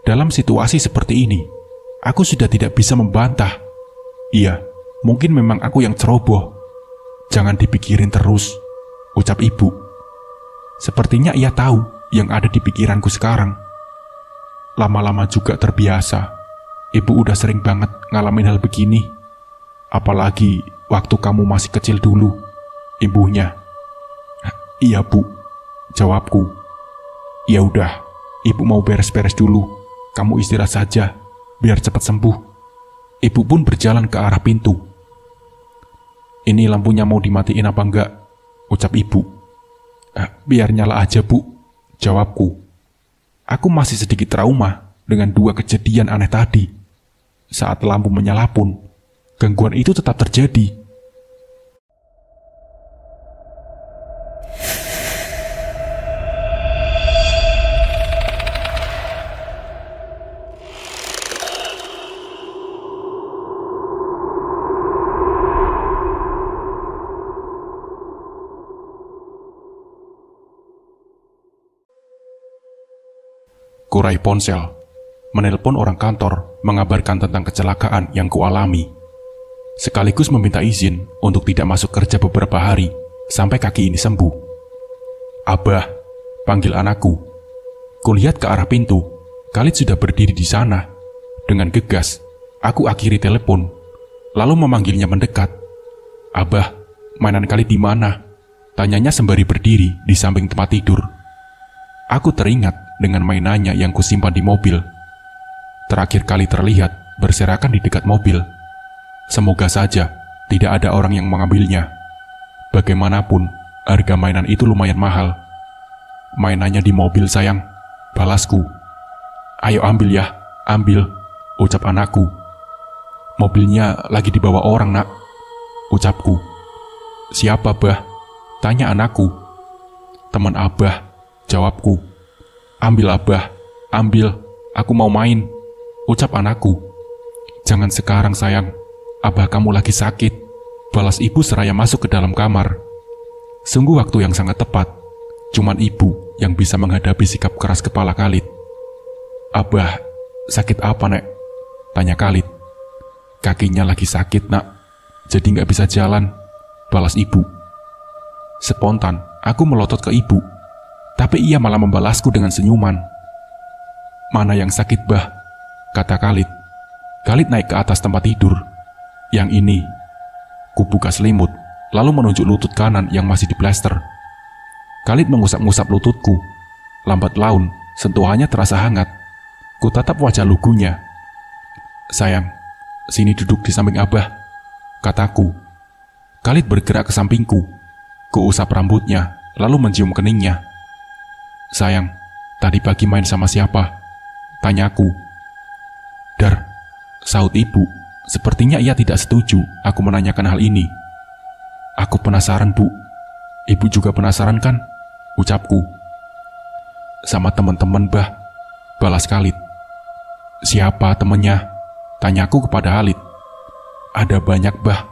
Dalam situasi seperti ini, aku sudah tidak bisa membantah. Iya, mungkin memang aku yang ceroboh. Jangan dipikirin terus, ucap ibu. Sepertinya ia tahu yang ada di pikiranku sekarang. Lama-lama juga terbiasa. Ibu udah sering banget ngalamin hal begini. Apalagi waktu kamu masih kecil dulu, ibunya. Iya bu, jawabku. Ya udah, ibu mau beres-beres dulu. Kamu istirahat saja, biar cepat sembuh. Ibu pun berjalan ke arah pintu. Ini lampunya mau dimatiin apa enggak? Ucap ibu. Biar nyala aja bu, jawabku. Aku masih sedikit trauma dengan dua kejadian aneh tadi. Saat lampu menyala pun, gangguan itu tetap terjadi. Kurai ponsel, menelpon orang kantor mengabarkan tentang kecelakaan yang kualami. Sekaligus meminta izin untuk tidak masuk kerja beberapa hari sampai kaki ini sembuh. Abah, panggil anakku. Kulihat ke arah pintu, Khalid sudah berdiri di sana. Dengan gegas, aku akhiri telepon, lalu memanggilnya mendekat. Abah, mainan Khalid di mana? Tanyanya sembari berdiri di samping tempat tidur. Aku teringat dengan mainannya yang kusimpan di mobil. Terakhir kali terlihat berserakan di dekat mobil. Semoga saja tidak ada orang yang mengambilnya. Bagaimanapun, harga mainan itu lumayan mahal. Mainannya di mobil sayang, balasku. Ayo ambil ya, ambil, ucap anakku. Mobilnya lagi dibawa orang nak, ucapku. Siapa bah? Tanya anakku. Teman abah, jawabku. Ambil abah, ambil, aku mau main, ucap anakku. Jangan sekarang sayang, abah kamu lagi sakit, balas ibu seraya masuk ke dalam kamar. Sungguh waktu yang sangat tepat, cuman ibu yang bisa menghadapi sikap keras kepala Khalid. Abah, sakit apa nek? Tanya Khalid. Kakinya lagi sakit nak, jadi gak bisa jalan, balas ibu. Spontan, aku melotot ke ibu. Tapi ia malah membalasku dengan senyuman. Mana yang sakit bah? Kata Khalid. Khalid naik ke atas tempat tidur. Yang ini. Ku buka selimut, lalu menunjuk lutut kanan yang masih diplester. Khalid mengusap-ngusap lututku. Lambat laun, sentuhannya terasa hangat. Ku tatap wajah lugunya. Sayang, sini duduk di samping abah, kataku. Khalid bergerak ke sampingku. Ku usap rambutnya, lalu mencium keningnya. Sayang, tadi pagi main sama siapa? Tanyaku. Dar, sahut ibu. Sepertinya ia tidak setuju aku menanyakan hal ini. Aku penasaran bu. Ibu juga penasaran kan? Ucapku. Sama teman-teman bah, balas Khalid. Siapa temannya? Tanyaku kepada Khalid. Ada banyak bah,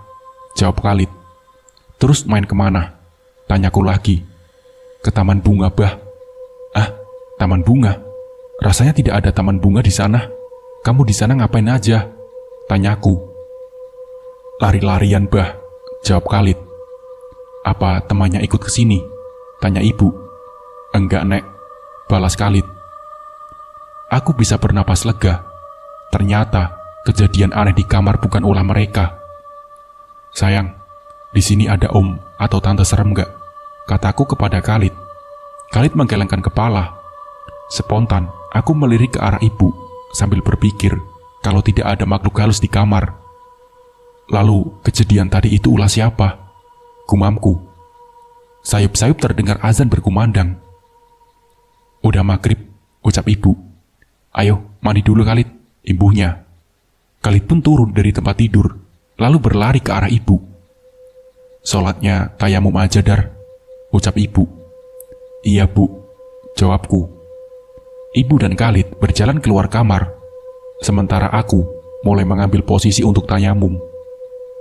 jawab Khalid. Terus main kemana? Tanyaku lagi. Ke taman bunga bah. Ah, taman bunga? Rasanya tidak ada taman bunga di sana. Kamu di sana ngapain aja? Tanyaku. Lari-larian bah, jawab Khalid. Apa temannya ikut ke sini? Tanya ibu. Enggak nek, balas Khalid. Aku bisa bernapas lega. Ternyata kejadian aneh di kamar bukan ulah mereka. Sayang, di sini ada om atau tante serem enggak? Kataku kepada Khalid. Khalid menggelengkan kepala. Spontan, aku melirik ke arah ibu sambil berpikir kalau tidak ada makhluk halus di kamar. Lalu, kejadian tadi itu ulah siapa? Gumamku. Sayup-sayup terdengar azan berkumandang. Udah maghrib, ucap ibu. Ayo, mandi dulu Khalid, imbuhnya. Khalid pun turun dari tempat tidur, lalu berlari ke arah ibu. Sholatnya tayamum aja dar, ucap ibu. Iya bu, jawabku. Ibu dan Khalid berjalan keluar kamar, sementara aku mulai mengambil posisi untuk tayamum.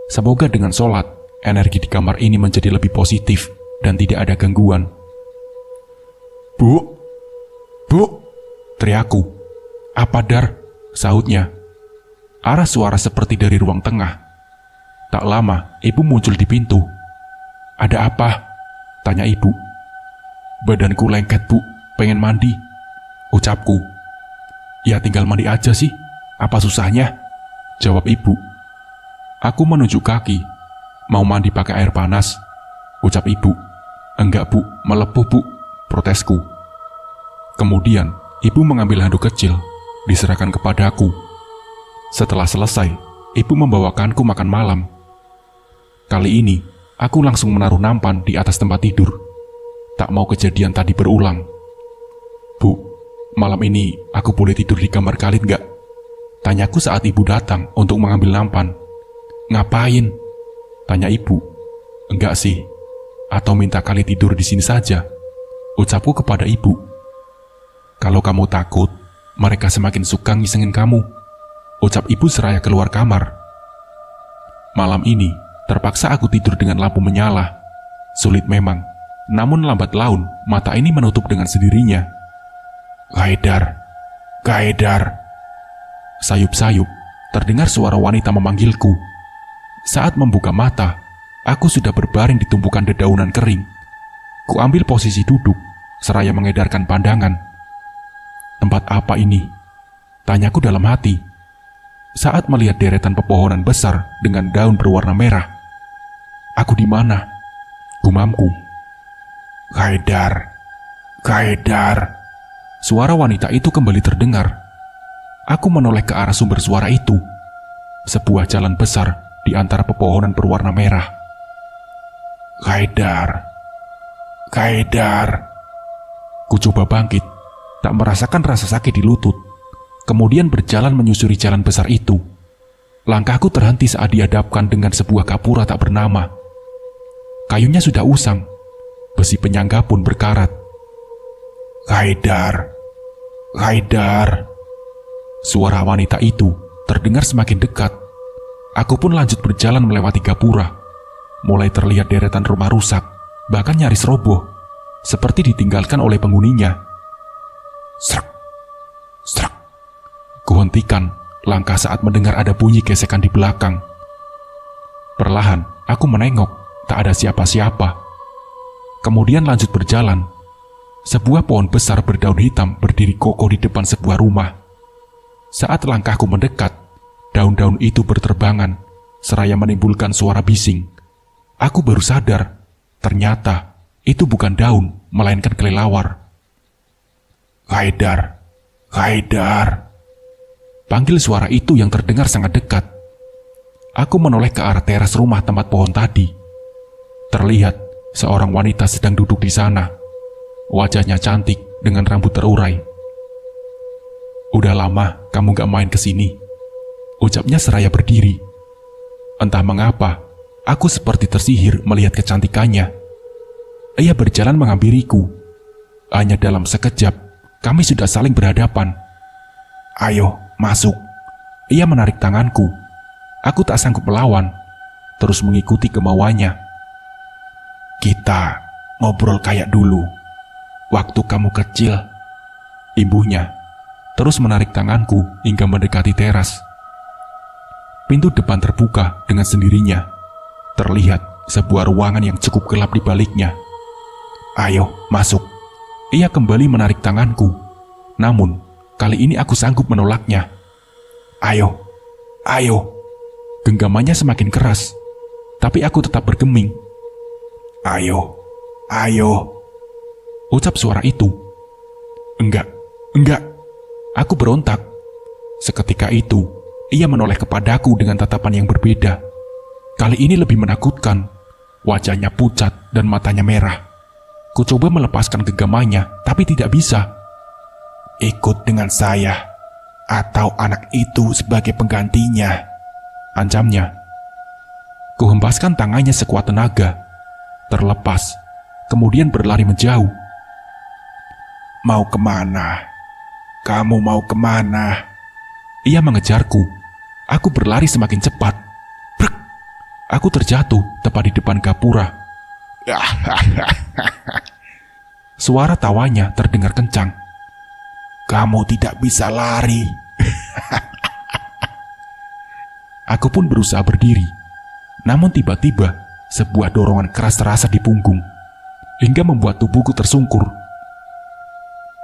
Semoga dengan sholat, energi di kamar ini menjadi lebih positif dan tidak ada gangguan. Bu, teriakku. "Apa, Dar?" sahutnya. Arah suara seperti dari ruang tengah. Tak lama, ibu muncul di pintu. "Ada apa?" tanya ibu. "Badanku lengket, Bu. Pengen mandi," ucapku. "Ya tinggal mandi aja sih. Apa susahnya?" jawab ibu. Aku menunjuk kaki. "Mau mandi pakai air panas," ucap ibu. "Enggak, Bu. Melepuh, Bu," protesku. Kemudian, ibu mengambil handuk kecil, diserahkan kepadaku. Setelah selesai, ibu membawakanku makan malam. Kali ini, aku langsung menaruh nampan di atas tempat tidur. Tak mau kejadian tadi berulang. "Bu, malam ini aku boleh tidur di kamar kalian nggak?" tanyaku saat ibu datang untuk mengambil nampan. "Ngapain?" tanya ibu. "Enggak sih, atau minta kali tidur di sini saja," ucapku kepada ibu. "Kalau kamu takut, mereka semakin suka ngisengin kamu," ucap ibu seraya keluar kamar. Malam ini, terpaksa aku tidur dengan lampu menyala. Sulit memang, namun lambat laun mata ini menutup dengan sendirinya. "Haidar, Haidar." Sayup-sayup, terdengar suara wanita memanggilku. Saat membuka mata, aku sudah berbaring di tumpukan dedaunan kering. Kuambil posisi duduk, seraya mengedarkan pandangan. "Tempat apa ini?" tanyaku dalam hati. Saat melihat deretan pepohonan besar dengan daun berwarna merah. "Aku di mana?" gumamku. "Haidar, Haidar." Suara wanita itu kembali terdengar. Aku menoleh ke arah sumber suara itu. Sebuah jalan besar di antara pepohonan berwarna merah. "Haidar, Haidar." Ku coba bangkit, tak merasakan rasa sakit di lutut. Kemudian berjalan menyusuri jalan besar itu. Langkahku terhenti saat dihadapkan dengan sebuah gapura tak bernama. Kayunya sudah usang, besi penyangga pun berkarat. "Haidar, Haidar." Suara wanita itu terdengar semakin dekat. Aku pun lanjut berjalan melewati gapura. Mulai terlihat deretan rumah rusak, bahkan nyaris roboh, seperti ditinggalkan oleh penghuninya. Srek, srek. Kuhentikan langkah saat mendengar ada bunyi gesekan di belakang. Perlahan, aku menengok, tak ada siapa-siapa. Kemudian lanjut berjalan. Sebuah pohon besar berdaun hitam berdiri kokoh di depan sebuah rumah. Saat langkahku mendekat, daun-daun itu berterbangan, seraya menimbulkan suara bising. Aku baru sadar, ternyata itu bukan daun, melainkan kelelawar. "Haidar, Haidar." Panggil suara itu yang terdengar sangat dekat. Aku menoleh ke arah teras rumah tempat pohon tadi. Terlihat seorang wanita sedang duduk di sana. Wajahnya cantik dengan rambut terurai. "Udah lama kamu gak main kesini," ucapnya seraya berdiri. Entah mengapa, aku seperti tersihir melihat kecantikannya. Ia berjalan menghampiriku. Hanya dalam sekejap, kami sudah saling berhadapan. "Ayo, masuk." Ia menarik tanganku. Aku tak sanggup melawan, terus mengikuti kemauannya. "Kita ngobrol kayak dulu, waktu kamu kecil," imbuhnya, terus menarik tanganku hingga mendekati teras. Pintu depan terbuka dengan sendirinya. Terlihat sebuah ruangan yang cukup gelap di baliknya. "Ayo, masuk." Ia kembali menarik tanganku. Namun, kali ini aku sanggup menolaknya. "Ayo, ayo." Genggamannya semakin keras, tapi aku tetap bergeming. "Ayo, ayo," ucap suara itu. "Enggak, enggak." Aku berontak. Seketika itu, ia menoleh kepadaku dengan tatapan yang berbeda. Kali ini lebih menakutkan. Wajahnya pucat dan matanya merah. Ku coba melepaskan genggamannya, tapi tidak bisa. "Ikut dengan saya, atau anak itu sebagai penggantinya," ancamnya. Ku hempaskan tangannya sekuat tenaga. Terlepas, kemudian berlari menjauh. "Mau kemana? Kamu mau kemana?" Ia mengejarku. Aku berlari semakin cepat. Brek! Aku terjatuh tepat di depan gapura. Suara tawanya terdengar kencang. Kamu tidak bisa lari. Aku pun berusaha berdiri. Namun tiba-tiba sebuah dorongan keras terasa di punggung, hingga membuat tubuhku tersungkur.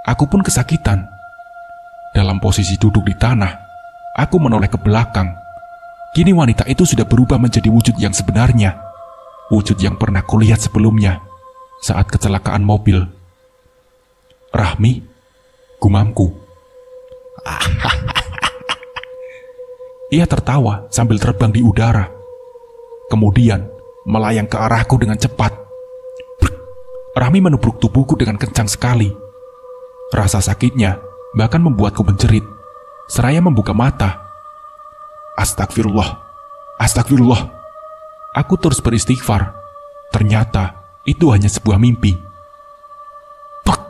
Aku pun kesakitan. Dalam posisi duduk di tanah, aku menoleh ke belakang. Kini wanita itu sudah berubah menjadi wujud yang sebenarnya. Wujud yang pernah kulihat sebelumnya saat kecelakaan mobil. Rahmi, gumamku. Ia tertawa sambil terbang di udara. Kemudian melayang ke arahku dengan cepat. Rahmi menubruk tubuhku dengan kencang sekali. Rasa sakitnya bahkan membuatku menjerit, seraya membuka mata. Astagfirullah, astagfirullah. Aku terus beristighfar. Ternyata itu hanya sebuah mimpi. Pek!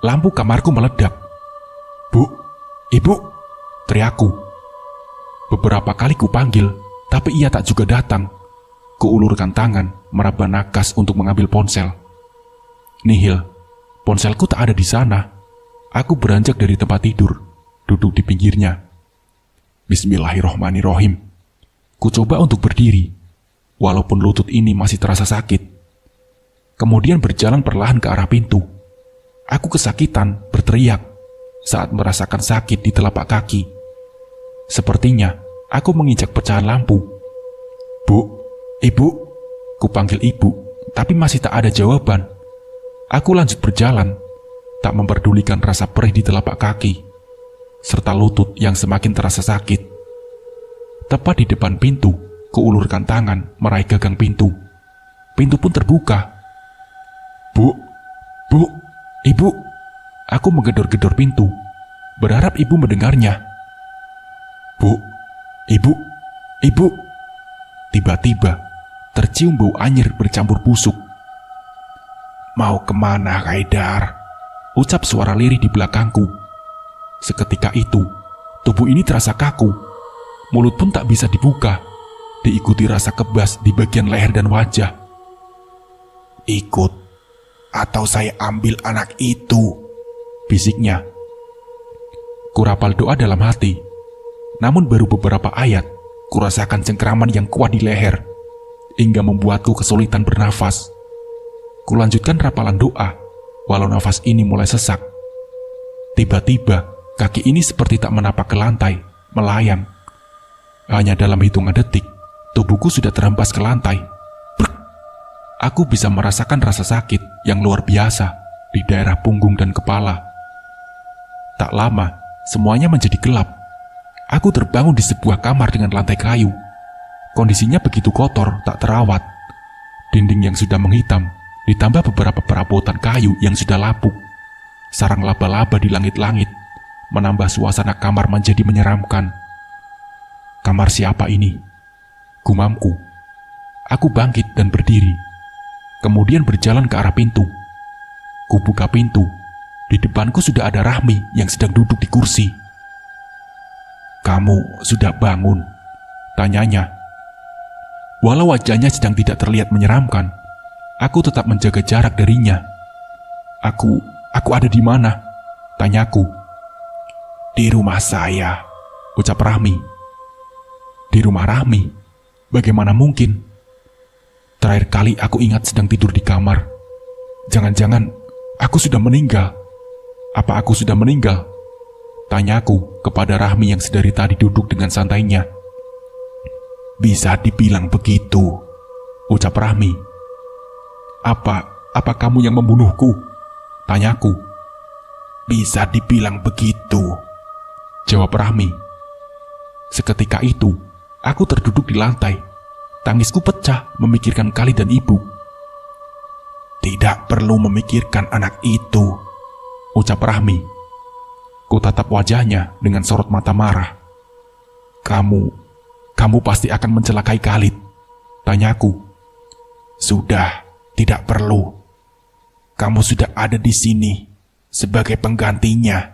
Lampu kamarku meledak. Bu, ibu, teriakku. Beberapa kali kupanggil, tapi ia tak juga datang. Kuulurkan tangan, meraba nakas untuk mengambil ponsel. Nihil, ponselku tak ada di sana. Aku beranjak dari tempat tidur, duduk di pinggirnya. Bismillahirrohmanirrohim. Ku coba untuk berdiri, walaupun lutut ini masih terasa sakit. Kemudian berjalan perlahan ke arah pintu. Aku kesakitan, berteriak saat merasakan sakit di telapak kaki. Sepertinya aku menginjak pecahan lampu. Bu, ibu, kupanggil ibu, tapi masih tak ada jawaban. Aku lanjut berjalan, tak memperdulikan rasa perih di telapak kaki, serta lutut yang semakin terasa sakit. Tepat di depan pintu, kuulurkan tangan meraih gagang pintu. Pintu pun terbuka. Bu, ibu. Aku menggedor-gedor pintu, berharap ibu mendengarnya. Bu, ibu. Tiba-tiba tercium bau anyir bercampur busuk. Mau kemana, Haidar? Ucap suara lirih di belakangku. Seketika itu, tubuh ini terasa kaku. Mulut pun tak bisa dibuka, diikuti rasa kebas di bagian leher dan wajah. Ikut, atau saya ambil anak itu, bisiknya. Kurapal doa dalam hati. Namun baru beberapa ayat, kurasakan cengkraman yang kuat di leher, hingga membuatku kesulitan bernafas. Kulanjutkan rapalan doa, walau nafas ini mulai sesak. Tiba-tiba, kaki ini seperti tak menapak ke lantai, melayang. Hanya dalam hitungan detik, tubuhku sudah terhempas ke lantai. Brr. Aku bisa merasakan rasa sakit yang luar biasa di daerah punggung dan kepala. Tak lama, semuanya menjadi gelap. Aku terbangun di sebuah kamar dengan lantai kayu. Kondisinya begitu kotor, tak terawat. Dinding yang sudah menghitam, ditambah beberapa perabotan kayu yang sudah lapuk. Sarang laba-laba di langit-langit, menambah suasana kamar menjadi menyeramkan. Kamar siapa ini? Gumamku. Aku bangkit dan berdiri. Kemudian berjalan ke arah pintu. Kubuka pintu. Di depanku sudah ada Rahmi yang sedang duduk di kursi. Kamu sudah bangun? Tanyanya. Walau wajahnya sedang tidak terlihat menyeramkan, aku tetap menjaga jarak darinya. Aku ada di mana? Tanyaku. Di rumah saya, ucap Rahmi. Di rumah Rahmi? Bagaimana mungkin? Terakhir kali aku ingat sedang tidur di kamar. Jangan-jangan aku sudah meninggal. Apa aku sudah meninggal? Tanyaku kepada Rahmi yang sedari tadi duduk dengan santainya. Bisa dibilang begitu, ucap Rahmi. Apa kamu yang membunuhku? Tanyaku. Bisa dibilang begitu, jawab Rahmi. Seketika itu, aku terduduk di lantai. Tangisku pecah memikirkan Khalid dan ibu. Tidak perlu memikirkan anak itu, ucap Rahmi. Ku tatap wajahnya dengan sorot mata marah. Kamu pasti akan mencelakai Khalid, tanyaku. Sudah, tidak perlu. Kamu sudah ada di sini sebagai penggantinya,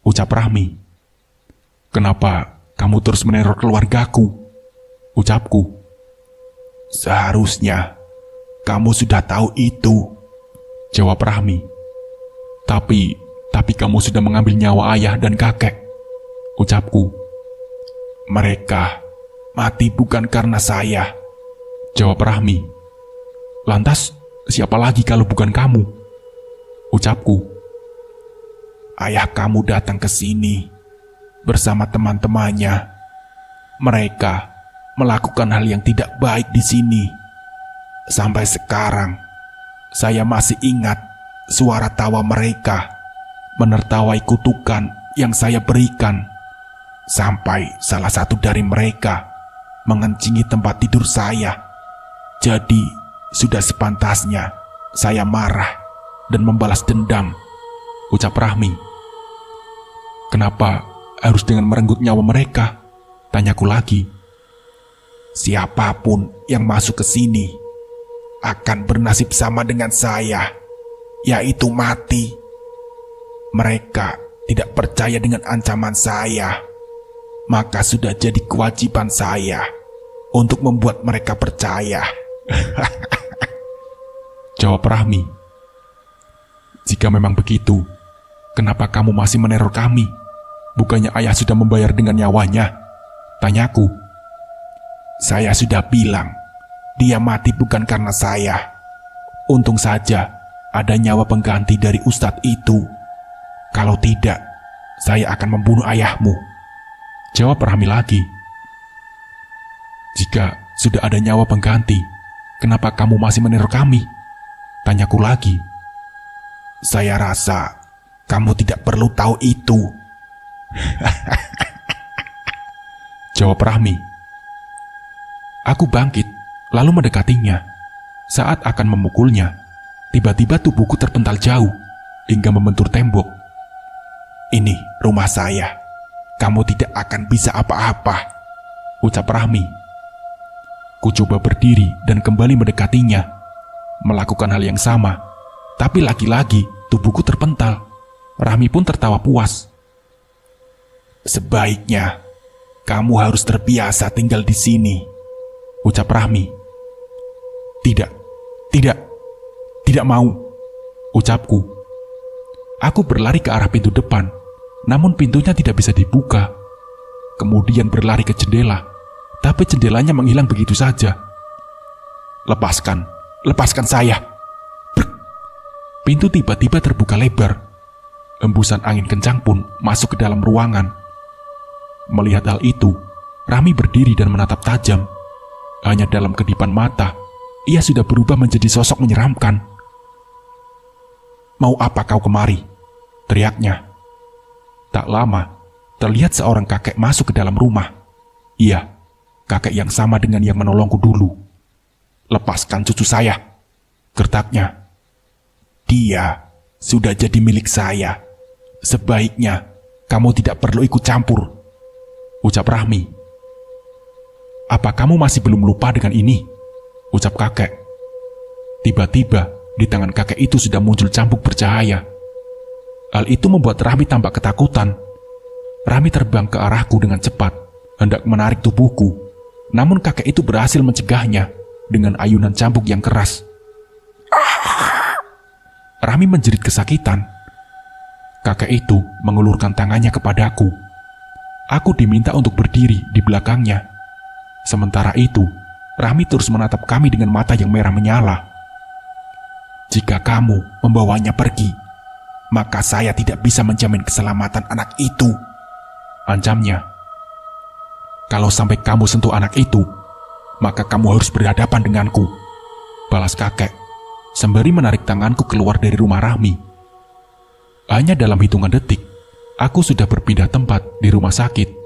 ucap Rahmi. Kenapa kamu terus meneror keluargaku? Ucapku. Seharusnya kamu sudah tahu itu, jawab Rahmi. Tapi kamu sudah mengambil nyawa ayah dan kakek, ucapku. Mereka mati bukan karena saya, jawab Rahmi. Lantas, siapa lagi kalau bukan kamu? Ucapku. Ayah kamu datang ke sini bersama teman-temannya. Mereka melakukan hal yang tidak baik di sini. Sampai sekarang, saya masih ingat suara tawa mereka menertawai kutukan yang saya berikan. Sampai salah satu dari mereka mengencingi tempat tidur saya. Jadi, sudah sepantasnya saya marah dan membalas dendam, ucap Rahmi. Kenapa harus dengan merenggut nyawa mereka? Tanyaku lagi. Siapapun yang masuk ke sini akan bernasib sama dengan saya, yaitu mati. Mereka tidak percaya dengan ancaman saya, maka sudah jadi kewajiban saya untuk membuat mereka percaya. Jawab Rahmi. Jika memang begitu, kenapa kamu masih meneror kami? Bukannya ayah sudah membayar dengan nyawanya? Tanyaku. Saya sudah bilang, dia mati bukan karena saya. Untung saja ada nyawa pengganti dari ustadz itu. Kalau tidak, saya akan membunuh ayahmu, jawab Rahmi lagi. Jika sudah ada nyawa pengganti, kenapa kamu masih meneror kami? Tanyaku lagi. Saya rasa kamu tidak perlu tahu itu, jawab Rahmi. Aku bangkit, lalu mendekatinya. Saat akan memukulnya, tiba-tiba tubuhku terpental jauh hingga membentur tembok. Ini rumah saya. Kamu tidak akan bisa apa-apa, ucap Rahmi. Ku coba berdiri dan kembali mendekatinya, melakukan hal yang sama. Tapi lagi-lagi tubuhku terpental. Rahmi pun tertawa puas. Sebaiknya kamu harus terbiasa tinggal di sini, ucap Rahmi. Tidak mau, ucapku. Aku berlari ke arah pintu depan, namun pintunya tidak bisa dibuka. Kemudian berlari ke jendela, tapi jendelanya menghilang begitu saja. Lepaskan saya. Brr. Pintu tiba-tiba terbuka lebar. Hembusan angin kencang pun masuk ke dalam ruangan. Melihat hal itu, Rahmi berdiri dan menatap tajam. Hanya dalam kedipan mata, ia sudah berubah menjadi sosok menyeramkan. Mau apa kau kemari? Teriaknya. Tak lama, terlihat seorang kakek masuk ke dalam rumah. Iya, kakek yang sama dengan yang menolongku dulu. Lepaskan cucu saya, gertaknya. Dia sudah jadi milik saya. Sebaiknya kamu tidak perlu ikut campur, ucap Rahmi. Apa kamu masih belum lupa dengan ini? Ucap kakek. Tiba-tiba di tangan kakek itu sudah muncul cambuk bercahaya. Hal itu membuat Rahmi tampak ketakutan. Rahmi terbang ke arahku dengan cepat, hendak menarik tubuhku. Namun kakek itu berhasil mencegahnya dengan ayunan cambuk yang keras. Rahmi menjerit kesakitan. Kakek itu mengulurkan tangannya kepadaku. Aku diminta untuk berdiri di belakangnya. Sementara itu, Rahmi terus menatap kami dengan mata yang merah menyala. Jika kamu membawanya pergi, maka saya tidak bisa menjamin keselamatan anak itu, ancamnya. Kalau sampai kamu sentuh anak itu, maka kamu harus berhadapan denganku, balas kakek, sembari menarik tanganku keluar dari rumah Rahmi. Hanya dalam hitungan detik, aku sudah berpindah tempat di rumah sakit.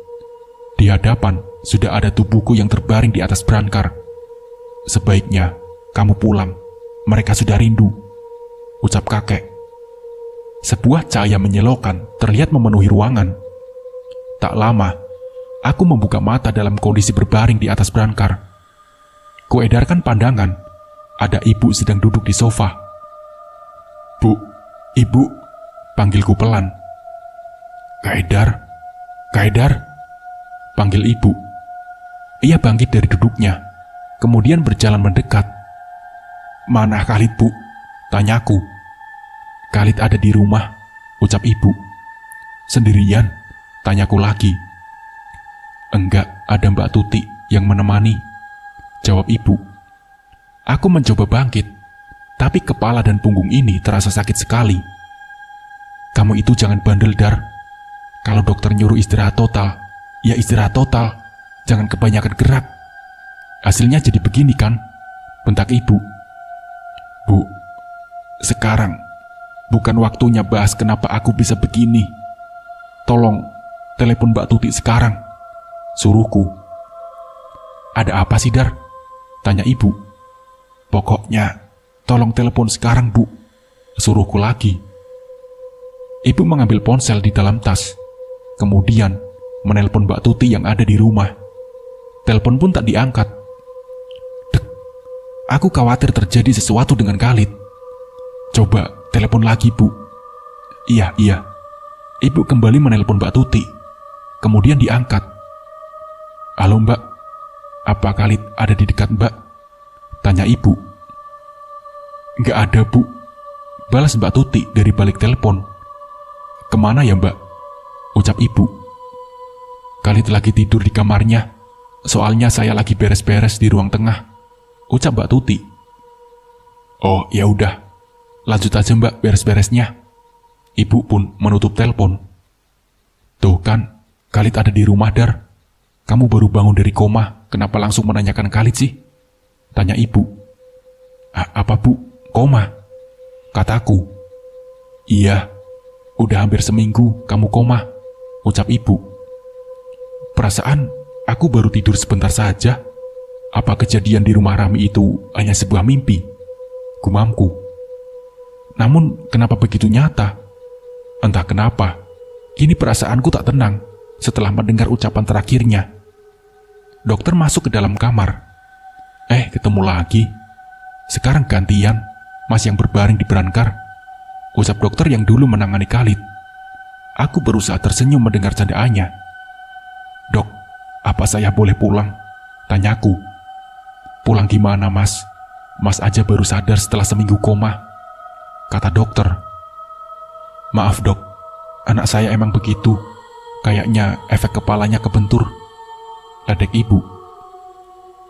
Di hadapan sudah ada tubuhku yang terbaring di atas brankar. Sebaiknya kamu pulang, mereka sudah rindu, ucap kakek. Sebuah cahaya menyilaukan terlihat memenuhi ruangan. Tak lama, aku membuka mata dalam kondisi berbaring di atas brankar. Kuedarkan pandangan, ada ibu sedang duduk di sofa. Bu, ibu, panggilku pelan. Kaedar, panggil ibu. Ia bangkit dari duduknya, kemudian berjalan mendekat. Mana Khalid, Bu? Tanyaku. Khalid ada di rumah, ucap ibu. Sendirian? Tanyaku lagi. Enggak, ada Mbak Tuti yang menemani, jawab ibu. Aku mencoba bangkit, tapi kepala dan punggung ini terasa sakit sekali. Kamu itu jangan bandel, Dar. Kalau dokter nyuruh istirahat total, ya istirahat total. Jangan kebanyakan gerak. Hasilnya jadi begini kan? Bentak ibu. Bu, sekarang bukan waktunya bahas kenapa aku bisa begini. Tolong telepon Mbak Tuti sekarang, suruhku. Ada apa sih, Dar? Tanya ibu. Pokoknya tolong telepon sekarang, Bu, suruhku lagi. Ibu mengambil ponsel di dalam tas, kemudian menelpon Mbak Tuti yang ada di rumah. Telepon pun tak diangkat. Dek, aku khawatir terjadi sesuatu dengan Khalid. Coba telepon lagi, Bu. Iya. Ibu kembali menelpon Mbak Tuti, kemudian diangkat. Halo Mbak, apa Khalid ada di dekat Mbak? Tanya ibu. Nggak ada, Bu, balas Mbak Tuti dari balik telepon. Kemana ya Mbak? Ucap ibu. Khalid lagi tidur di kamarnya, soalnya saya lagi beres-beres di ruang tengah, ucap Mbak Tuti. Oh ya udah, lanjut aja Mbak beres-beresnya. Ibu pun menutup telepon. Tuh kan, Khalid ada di rumah, Dar. Kamu baru bangun dari koma, kenapa langsung menanyakan Khalid sih? Tanya ibu. Apa Bu? Koma? Kataku. Iya, udah hampir seminggu kamu koma, ucap ibu. Perasaan aku baru tidur sebentar saja. Apa kejadian di rumah Rami itu hanya sebuah mimpi? Gumamku. Namun kenapa begitu nyata? Entah kenapa, kini perasaanku tak tenang setelah mendengar ucapan terakhirnya. Dokter masuk ke dalam kamar. Ketemu lagi. Sekarang gantian, Mas yang berbaring di brankar, ucap dokter yang dulu menangani Khalid. Aku berusaha tersenyum mendengar candaannya. Dok, apa saya boleh pulang? Tanyaku. Pulang gimana, Mas? Mas aja baru sadar setelah seminggu koma, kata dokter. Maaf dok, anak saya emang begitu. Kayaknya efek kepalanya kebentur, ledek ibu.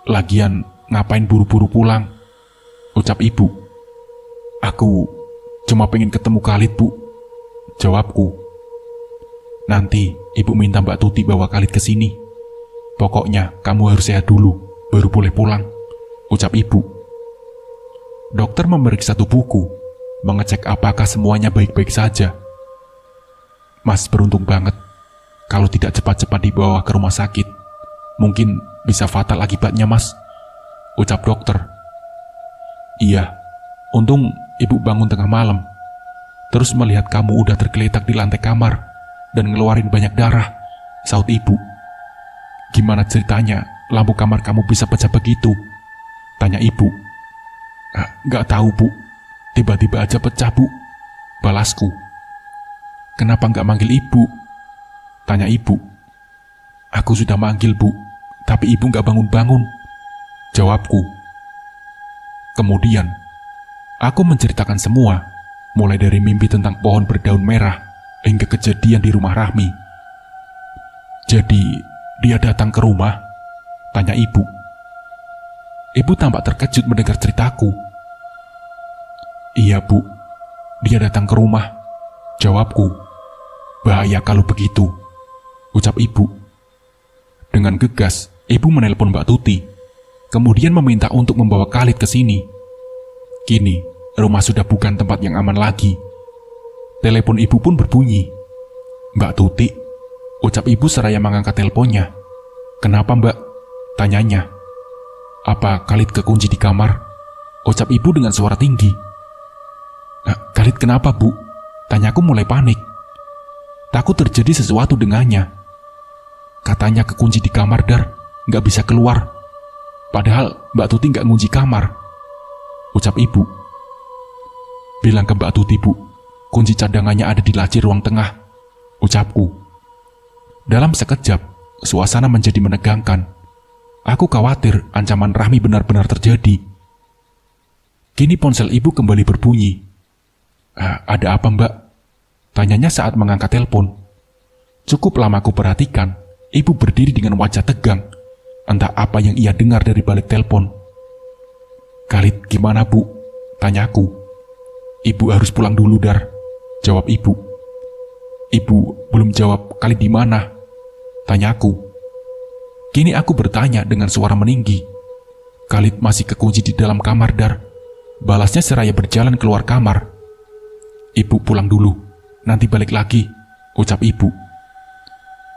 Lagian ngapain buru-buru pulang? Ucap ibu. Aku cuma pengen ketemu Khalid, Bu, jawabku. Nanti ibu minta Mbak Tuti bawa Khalid ke sini. Pokoknya kamu harus sehat dulu, baru boleh pulang, ucap ibu. Dokter memeriksa tubuhku, mengecek apakah semuanya baik-baik saja. Mas beruntung banget. Kalau tidak cepat-cepat dibawa ke rumah sakit, mungkin bisa fatal akibatnya, Mas, ucap dokter. Iya, untung ibu bangun tengah malam, terus melihat kamu udah tergeletak di lantai kamar dan ngeluarin banyak darah, saut ibu. Gimana ceritanya lampu kamar kamu bisa pecah begitu? Tanya ibu. Nggak tahu, Bu. Tiba-tiba aja pecah, Bu, balasku. Kenapa nggak manggil ibu? Tanya ibu. Aku sudah manggil, Bu, tapi ibu nggak bangun-bangun, jawabku. Kemudian, aku menceritakan semua, mulai dari mimpi tentang pohon berdaun merah, hingga kejadian di rumah Rahmi. Jadi, dia datang ke rumah? Tanya ibu. Ibu tampak terkejut mendengar ceritaku. Iya, Bu, dia datang ke rumah, jawabku. Bahaya kalau begitu, ucap ibu. Dengan gegas, ibu menelpon Mbak Tuti, kemudian meminta untuk membawa Khalid ke sini. Kini, rumah sudah bukan tempat yang aman lagi. Telepon ibu pun berbunyi. Mbak Tuti, ucap ibu seraya mengangkat teleponnya. Kenapa, Mbak? Tanyanya. Apa Khalid kekunci di kamar? Ucap ibu dengan suara tinggi. Khalid kenapa, Bu? Tanyaku mulai panik. Takut terjadi sesuatu dengannya. Katanya kekunci di kamar, Dar, nggak bisa keluar. Padahal Mbak Tuti nggak ngunci kamar, ucap ibu. Bilang ke Mbak Tuti, Bu, kunci cadangannya ada di laci ruang tengah, ucapku. Dalam sekejap, suasana menjadi menegangkan. Aku khawatir ancaman Rahmi benar-benar terjadi. Kini ponsel ibu kembali berbunyi. Ada apa, Mbak? Tanyanya saat mengangkat telepon. Cukup lama aku perhatikan, ibu berdiri dengan wajah tegang. Entah apa yang ia dengar dari balik telepon. "Khalid, gimana Bu?" tanyaku. "Ibu harus pulang dulu, Dar," jawab ibu. "Ibu belum jawab Khalid di mana?" tanyaku. Kini aku bertanya dengan suara meninggi. "Khalid masih kekunci di dalam kamar, Dar," balasnya seraya berjalan keluar kamar. "Ibu pulang dulu, nanti balik lagi," ucap ibu.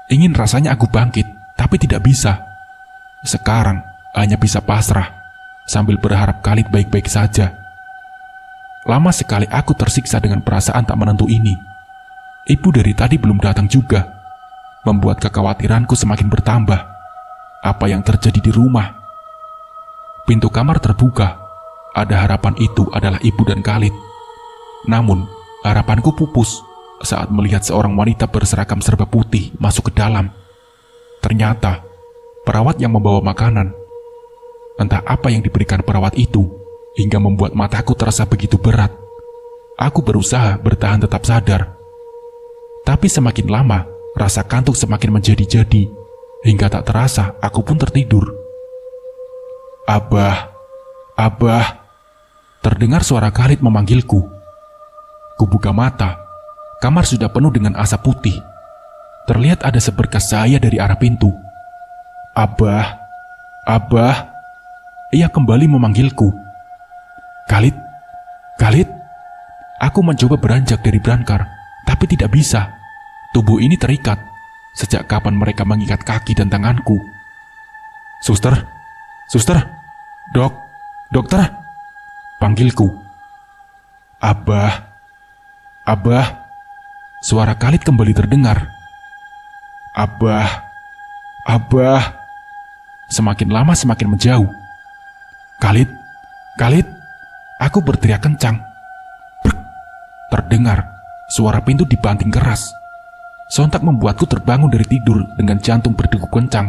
Ingin rasanya aku bangkit, tapi tidak bisa. Sekarang hanya bisa pasrah, sambil berharap Khalid baik-baik saja. Lama sekali aku tersiksa dengan perasaan tak menentu ini. Ibu dari tadi belum datang juga, membuat kekhawatiranku semakin bertambah. Apa yang terjadi di rumah? Pintu kamar terbuka. Ada harapan itu adalah ibu dan Khalid. Namun, harapanku pupus saat melihat seorang wanita berseragam serba putih masuk ke dalam. Ternyata, perawat yang membawa makanan. Entah apa yang diberikan perawat itu, hingga membuat mataku terasa begitu berat. Aku berusaha bertahan tetap sadar. Tapi semakin lama, rasa kantuk semakin menjadi-jadi, hingga tak terasa aku pun tertidur. "Abah, Abah," terdengar suara Khalid memanggilku. Kubuka mata. Kamar sudah penuh dengan asap putih. Terlihat ada seberkas cahaya dari arah pintu. "Abah, Abah," ia kembali memanggilku. "Khalid, Khalid." Aku mencoba beranjak dari brankar, tapi tidak bisa. Tubuh ini terikat. Sejak kapan mereka mengikat kaki dan tanganku? "Suster, suster, dokter," panggilku. "Abah, Abah," suara Khalid kembali terdengar. "Abah, Abah." Semakin lama semakin menjauh. "Khalid, Khalid," aku berteriak kencang. Brrk, terdengar suara pintu dibanting keras. Sontak membuatku terbangun dari tidur dengan jantung berdegup kencang.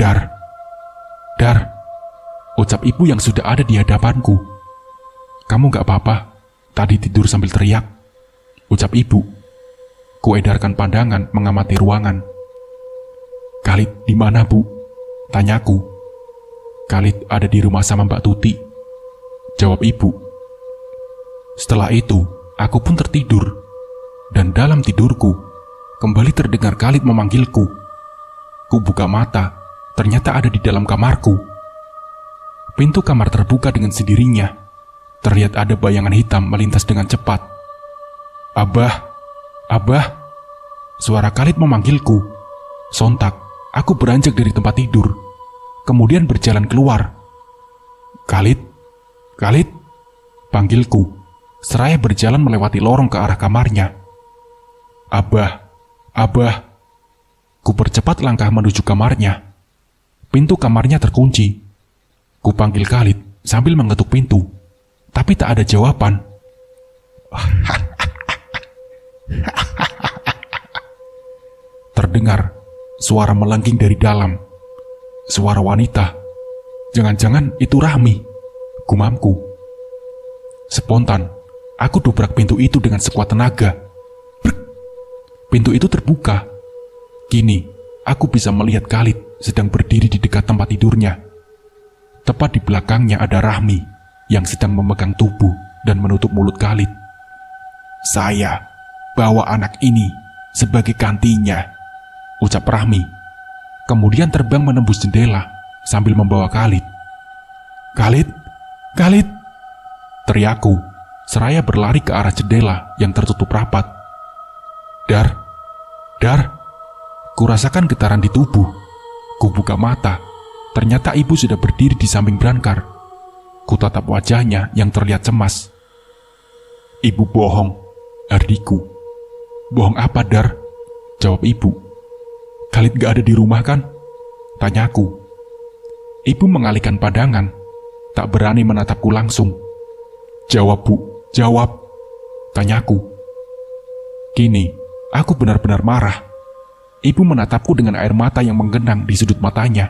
Dar, ucap ibu yang sudah ada di hadapanku. "Kamu gak apa-apa? Tadi tidur sambil teriak," ucap ibu. Kuedarkan pandangan mengamati ruangan. "Khalid di mana, Bu?" tanyaku. "Khalid ada di rumah sama Mbak Tuti," jawab ibu. Setelah itu, aku pun tertidur. Dan dalam tidurku, kembali terdengar Khalid memanggilku. Ku buka mata, ternyata ada di dalam kamarku. Pintu kamar terbuka dengan sendirinya. Terlihat ada bayangan hitam melintas dengan cepat. "Abah, Abah," suara Khalid memanggilku. Sontak, aku beranjak dari tempat tidur, kemudian berjalan keluar. "Khalid, Khalid," panggilku, seraya berjalan melewati lorong ke arah kamarnya. "Abah, Abah." Ku percepat langkah menuju kamarnya. Pintu kamarnya terkunci. Ku panggil Khalid sambil mengetuk pintu, tapi tak ada jawaban. Terdengar suara melengking dari dalam. Suara wanita. Jangan-jangan itu Rahmi, gumamku. Spontan, aku dobrak pintu itu dengan sekuat tenaga. Pintu itu terbuka. Kini, aku bisa melihat Khalid sedang berdiri di dekat tempat tidurnya. Tepat di belakangnya ada Rahmi yang sedang memegang tubuh dan menutup mulut Khalid. "Saya bawa anak ini sebagai gantinya," ucap Rahmi. Kemudian terbang menembus jendela sambil membawa Khalid. "Khalid, Khalid!" teriakku, seraya berlari ke arah jendela yang tertutup rapat. Dar, kurasakan getaran di tubuh. Ku buka mata, ternyata ibu sudah berdiri di samping brankar. Ku tatap wajahnya yang terlihat cemas. "Ibu bohong," ardiku. "Bohong apa, Dar?" jawab ibu. "Khalid gak ada di rumah kan?" tanyaku. Ibu mengalihkan pandangan, tak berani menatapku langsung. "Jawab, Bu, jawab," tanyaku. Kini, aku benar-benar marah. Ibu menatapku dengan air mata yang menggenang di sudut matanya.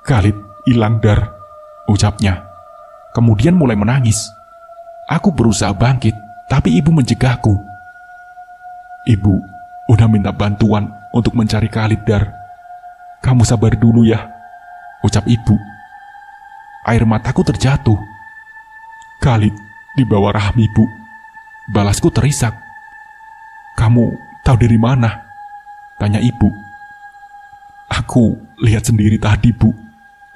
"Khalid hilang, Dar," ucapnya. Kemudian mulai menangis. Aku berusaha bangkit, tapi ibu mencegahku. "Ibu udah minta bantuan untuk mencari Khalid, Dar. Kamu sabar dulu ya," ucap ibu. Air mataku terjatuh. "Khalid dibawa Rahmi, Bu," balasku terisak. "Kamu tahu dari mana?" tanya ibu. "Aku lihat sendiri tadi, Bu,"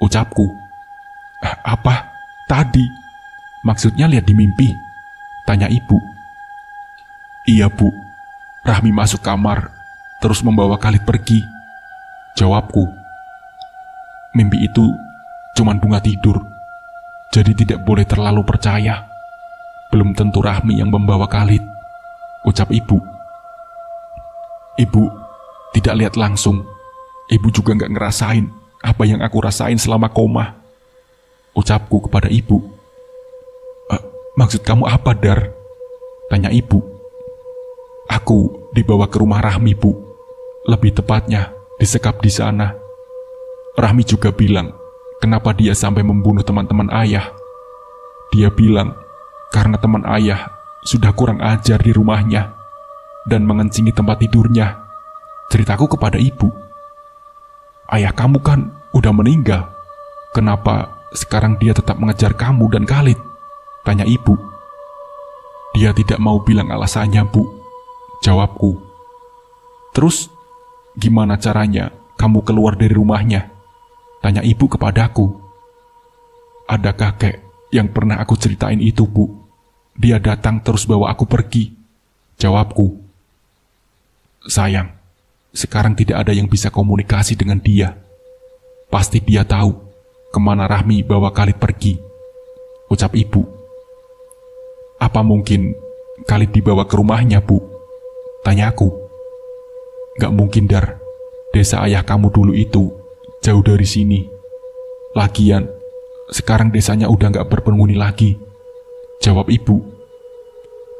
ucapku. "Apa? Tadi? Maksudnya lihat di mimpi?" tanya ibu. "Iya, Bu. Rahmi masuk kamar, terus membawa Khalid pergi," jawabku. "Mimpi itu cuman bunga tidur, jadi tidak boleh terlalu percaya. Belum tentu Rahmi yang membawa Khalid," ucap ibu. "Ibu tidak lihat langsung. Ibu juga nggak ngerasain apa yang aku rasain selama koma," ucapku kepada ibu. "Maksud kamu apa, Dar?" tanya ibu. "Aku dibawa ke rumah Rahmi, Bu. Lebih tepatnya disekap di sana. Rahmi juga bilang kenapa dia sampai membunuh teman-teman ayah. Dia bilang karena teman ayah sudah kurang ajar di rumahnya dan mengencingi tempat tidurnya," ceritaku kepada ibu. "Ayah kamu kan udah meninggal. Kenapa sekarang dia tetap mengejar kamu dan Khalid?" tanya ibu. "Dia tidak mau bilang alasannya, Bu," jawabku. "Terus gimana caranya kamu keluar dari rumahnya?" tanya ibu kepadaku. "Ada kakek yang pernah aku ceritain itu, Bu. Dia datang terus bawa aku pergi," jawabku. "Sayang, sekarang tidak ada yang bisa komunikasi dengan dia. Pasti dia tahu kemana Rahmi bawa Khalid pergi," ucap ibu. "Apa mungkin Khalid dibawa ke rumahnya, Bu?" tanyaku. "Gak mungkin, Dar. Desa ayah kamu dulu itu jauh dari sini. Lagian, sekarang desanya udah gak berpenghuni lagi," jawab ibu.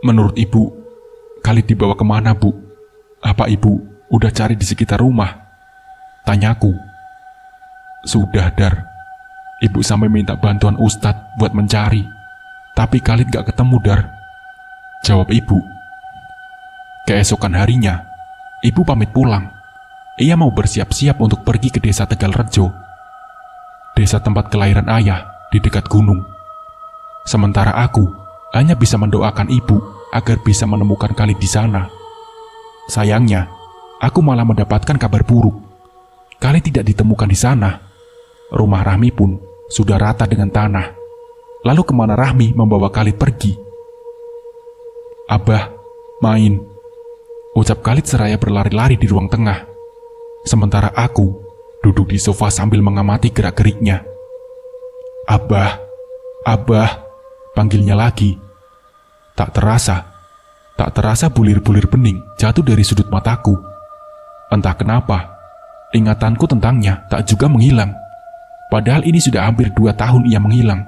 "Menurut ibu, Khalid dibawa kemana, Bu? Apa ibu udah cari di sekitar rumah?" tanyaku. "Sudah, Dar. Ibu sampai minta bantuan Ustadz buat mencari, tapi Khalid gak ketemu, Dar," jawab ibu. Keesokan harinya, ibu pamit pulang. Ia mau bersiap-siap untuk pergi ke desa Tegalrejo, desa tempat kelahiran ayah di dekat gunung. Sementara aku hanya bisa mendoakan ibu agar bisa menemukan Khalid di sana. Sayangnya, aku malah mendapatkan kabar buruk. Khalid tidak ditemukan di sana. Rumah Rahmi pun sudah rata dengan tanah. Lalu kemana Rahmi membawa Khalid pergi? "Abah, main," ucap Khalid seraya berlari-lari di ruang tengah. Sementara aku duduk di sofa sambil mengamati gerak-geriknya. "Abah, Abah," panggilnya lagi. Tak terasa bulir-bulir bening jatuh dari sudut mataku. Entah kenapa, ingatanku tentangnya tak juga menghilang. Padahal ini sudah hampir 2 tahun ia menghilang.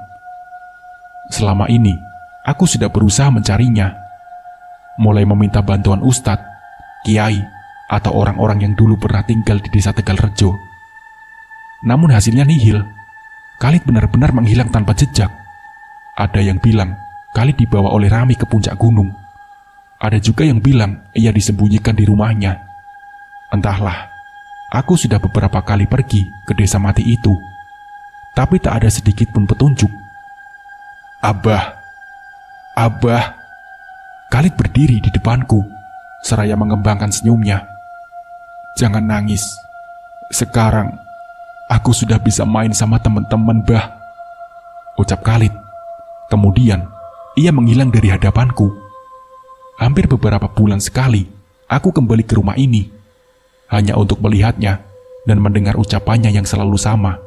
Selama ini, aku sudah berusaha mencarinya. Mulai meminta bantuan ustadz, kiai, atau orang-orang yang dulu pernah tinggal di desa Tegalrejo. Namun hasilnya nihil. Khalid benar-benar menghilang tanpa jejak. Ada yang bilang Khalid dibawa oleh Rahmi ke puncak gunung. Ada juga yang bilang ia disembunyikan di rumahnya. Entahlah, aku sudah beberapa kali pergi ke desa mati itu, tapi tak ada sedikit pun petunjuk. "Abah, Abah." Khalid berdiri di depanku, seraya mengembangkan senyumnya. "Jangan nangis. Sekarang, aku sudah bisa main sama teman-teman, Bah," ucap Khalid. Kemudian, ia menghilang dari hadapanku. Hampir beberapa bulan sekali, aku kembali ke rumah ini, hanya untuk melihatnya dan mendengar ucapannya yang selalu sama.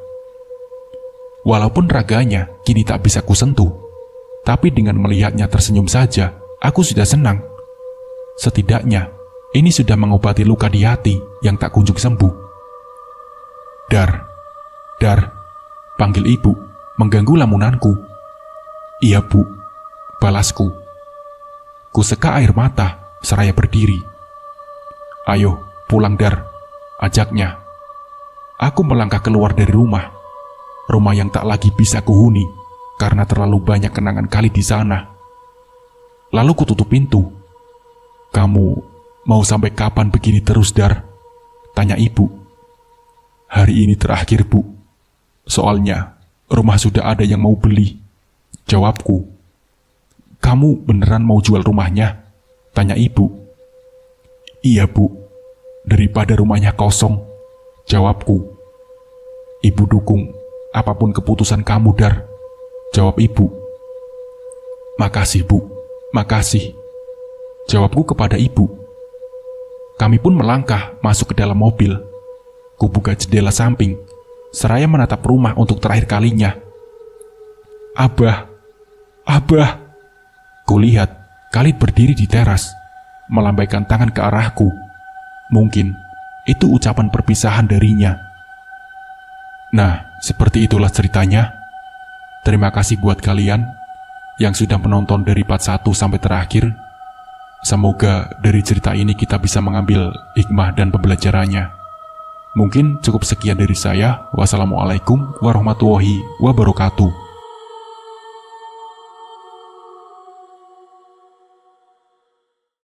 Walaupun raganya kini tak bisa kusentuh, tapi dengan melihatnya tersenyum saja, aku sudah senang. Setidaknya, ini sudah mengobati luka di hati yang tak kunjung sembuh. Dar, panggil ibu, mengganggu lamunanku. "Iya, Bu," balasku. Kuseka air mata, seraya berdiri. "Ayo, pulang, Dar," ajaknya. Aku melangkah keluar dari rumah yang tak lagi bisa kuhuni karena terlalu banyak kenangan Khalid di sana. Lalu kututup pintu. "Kamu mau sampai kapan begini terus, Dar?" tanya ibu. "Hari ini terakhir, Bu. Soalnya rumah sudah ada yang mau beli," jawabku. "Kamu beneran mau jual rumahnya?" tanya ibu. "Iya, Bu. Daripada rumahnya kosong," jawabku. "Ibu dukung apapun keputusan kamu, Dar," jawab ibu. "Makasih, Bu. Makasih," jawabku kepada ibu. Kami pun melangkah masuk ke dalam mobil. Kubuka jendela samping, seraya menatap rumah untuk terakhir kalinya. "Abah, Abah!" Kulihat Khalid berdiri di teras, melambaikan tangan ke arahku. Mungkin itu ucapan perpisahan darinya. Nah, seperti itulah ceritanya. Terima kasih buat kalian yang sudah menonton dari part 1 sampai terakhir. Semoga dari cerita ini kita bisa mengambil hikmah dan pembelajarannya. Mungkin cukup sekian dari saya. Wassalamualaikum warahmatullahi wabarakatuh.